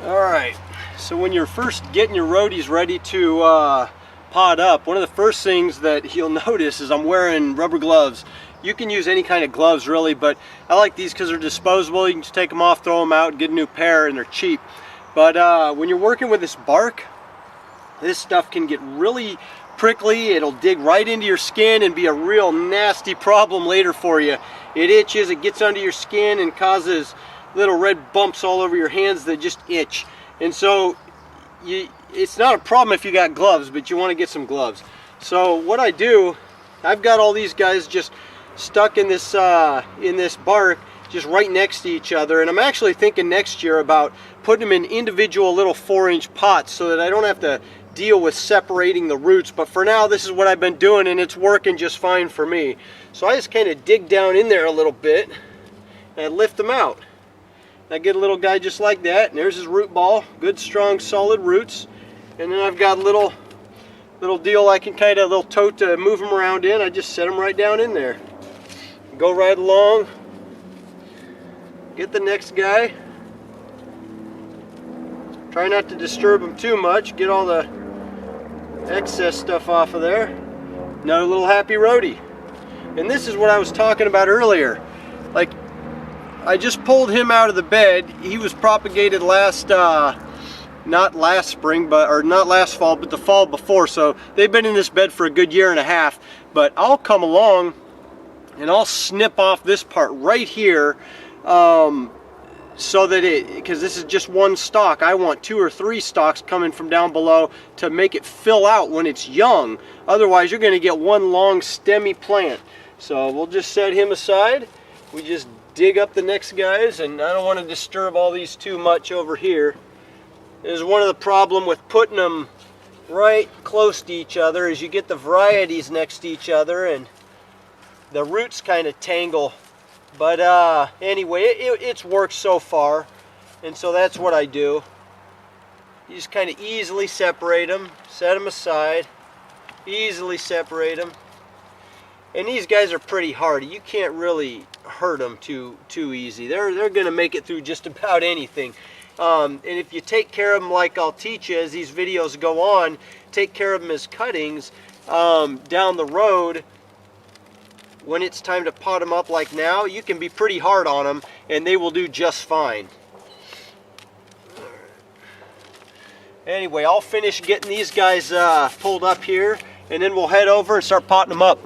Alright, so when you're first getting your rhodies ready to pot up, one of the first things that you'll notice is I'm wearing rubber gloves. You can use any kind of gloves really, but I like these because they're disposable. You can just take them off, throw them out, get a new pair, and they're cheap. But when you're working with this bark, this stuff can get really prickly. It'll dig right into your skin and be a real nasty problem later for you. It itches, it gets under your skin and causes little red bumps all over your hands that just itch. And so it's not a problem if you got gloves, but you want to get some gloves. So what I do, I've got all these guys just stuck in this bark, just right next to each other, and I'm actually thinking next year about putting them in individual little 4-inch pots so that I don't have to deal with separating the roots. But for now, this is what I've been doing, and it's working just fine for me. So I just kind of dig down in there a little bit and I lift them out. I get a little guy just like that, and there's his root ball, good strong solid roots. And then I've got a little deal I can kind of, little tote to move them around in. I just set them right down in there. Go right along, get the next guy. Try not to disturb them too much, get all the excess stuff off of there. Another little happy rhodie. And this is what I was talking about earlier. Like, I just pulled him out of the bed. He was propagated last, not last spring, or not last fall, but the fall before. So they've been in this bed for a good year and a half. But I'll come along and I'll snip off this part right here, so that because this is just one stalk. I want 2 or 3 stalks coming from down below to make it fill out when it's young. Otherwise, you're going to get one long stemmy plant. So we'll just set him aside. We just dig up the next guys, and I don't want to disturb all these too much over here. This is one of the problem with putting them right close to each other, is you get the varieties next to each other and the roots kind of tangle. But anyway, it's worked so far, and so that's what I do. You just kind of easily separate them, set them aside, easily separate them. And these guys are pretty hardy. You can't really hurt them too easy. They're going to make it through just about anything. And if you take care of them like I'll teach you as these videos go on, take care of them as cuttings down the road, when it's time to pot them up like now, you can be pretty hard on them and they will do just fine. Anyway, I'll finish getting these guys pulled up here, and then we'll head over and start potting them up.